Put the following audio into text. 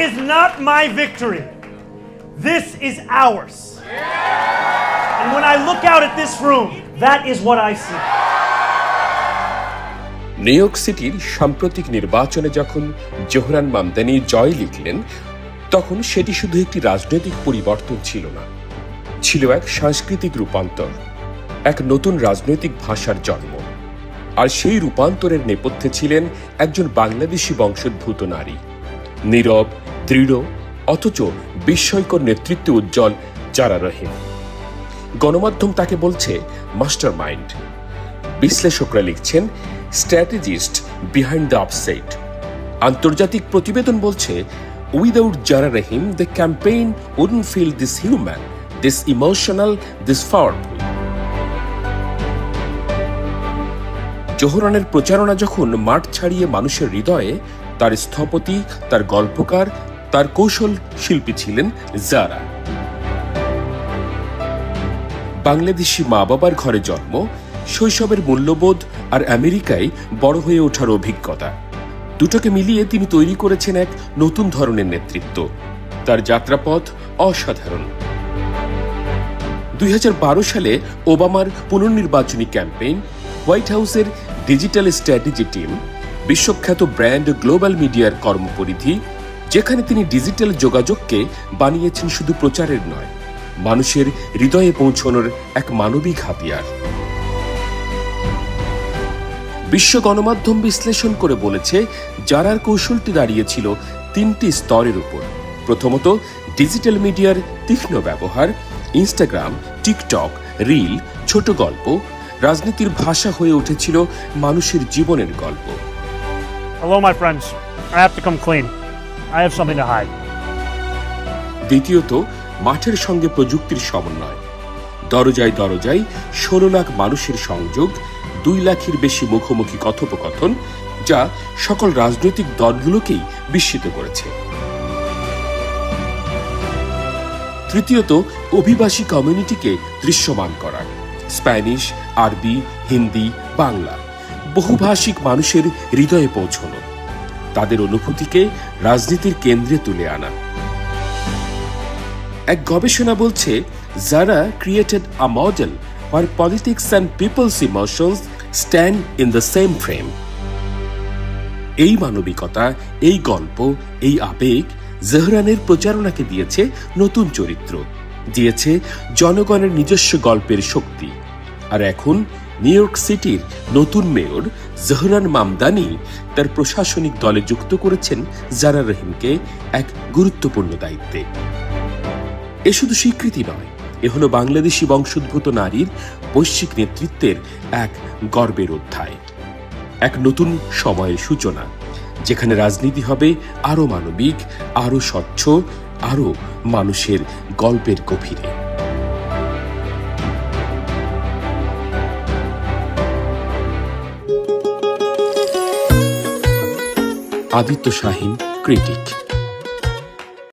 is not my victory. This is ours. And when I look out at this room, that is what I see. New York সিটির সাম্প্রতিক নির্বাচনে যখন Zohran Mamdani জয় লিখলেন, তখন সেটি শুধু একটি রাজনৈতিক পরিবর্তন ছিল না, ছিল এক সাংস্কৃতিক রূপান্তর, এক নতুন রাজনৈতিক ভাষার জন্ম। আর সেই রূপান্তরের নেপথ্যে ছিলেন একজন বাংলাদেশি বংশোদ্ভূত নারী, নীরব, দৃঢ়, অথচ বিস্ময়কর নেতৃত্বে উজ্জ্বল জারা রহিম। গণমাধ্যম তাকে বলছে মাস্টার মাইন্ড, বিশ্লেষকরা লিখছেন স্ট্র্যাটেজিস্ট বিহাইন্ড দ্য আপসেট। আন্তর্জাতিক প্রতিবেদন বলছে without Zara Rahim the campaign wouldn't feel this human, this emotional, this powerful. জোহরানের প্রচারণা যখন মাঠ ছাড়িয়ে মানুষের হৃদয়ে, তার স্থপতি, তার গল্পকার, তার কৌশল শিল্পী ছিলেন জারা। বাংলাদেশি মা বাবার ঘরে জন্ম, শৈশবের মূল্যবোধ আর আমেরিকায় বড় হয়ে ওঠার অভিজ্ঞতা, দুটোকে মিলিয়ে তিনি তৈরি করেছেন এক নতুন ধরনের নেতৃত্ব। তার যাত্রাপথ অসাধারণ। 2012 সালে ওবামার পুনর্নির্বাচনী ক্যাম্পেইন, হোয়াইট হাউসের ডিজিটাল স্ট্র্যাটেজি টিম, বিশ্বখ্যাত ব্র্যান্ড গ্লোবাল মিডিয়ার কর্মপরিধি, যেখানে তিনি ডিজিটাল যোগাযোগকে বানিয়েছেন শুধু প্রচারের নয়, মানুষের হৃদয়ে পৌঁছানোর এক মানবিক হাতিয়ার। বিশ্ব গণমাধ্যম বিশ্লেষণ করে বলেছে, জারার কৌশলটি দাঁড়িয়েছিল 3টি স্তরের উপর। প্রথমত, ডিজিটাল মিডিয়ার তীক্ষ্ণ ব্যবহার, ইনস্টাগ্রাম, টিকটক, রিল, ছোট গল্প, রাজনীতির ভাষা হয়ে উঠেছিল মানুষের জীবনের গল্প। Hello my friends, I have to come clean. I have something to hide. দ্বিতীয়ত, মাঠের সঙ্গে প্রযুক্তির সমন্বয়, দরজায় দরজায় 16 লাখ মানুষের সংযোগ, 2 লাখের বেশি মুখোমুখি কথোপকথন, যা সকল রাজনৈতিক দলগুলোকেই বিস্মিত করেছে। তৃতীয়ত, অভিবাসী কমিউনিটিকে দৃশ্যমান করা, স্প্যানিশ, আরবি, হিন্দি, বাংলা, বহুভাষিক মানুষের হৃদয়ে পৌঁছানো, তাদের অনুভূতিকে রাজনীতির কেন্দ্রে তুলে আনা। এক গবেষণা বলছে, Zara created a model where politics and people's emotions stand in the same frame. এই মানবিকতা, এই গল্প, এই আবেগ জোহরানের প্রচারণাকে দিয়েছে নতুন চরিত্র, দিয়েছে জনগণের নিজস্ব গল্পের শক্তি। আর এখন নিউ ইয়র্ক সিটির নতুন মেয়র জোহরান মামদানি তার প্রশাসনিক দলে যুক্ত করেছেন জারা রহিমকে এক গুরুত্বপূর্ণ দায়িত্বে। এ শুধু স্বীকৃতি নয়, এ হলো বাংলাদেশি বংশোদ্ভূত নারীর বৈশ্বিক নেতৃত্বের এক গর্বের অধ্যায়, এক নতুন সময়ের সূচনা, যেখানে রাজনীতি হবে আরো মানবিক, আরো স্বচ্ছ, আরো মানুষের গল্পের গভীরে। আদিত্য শাহিন, ক্রিটিক।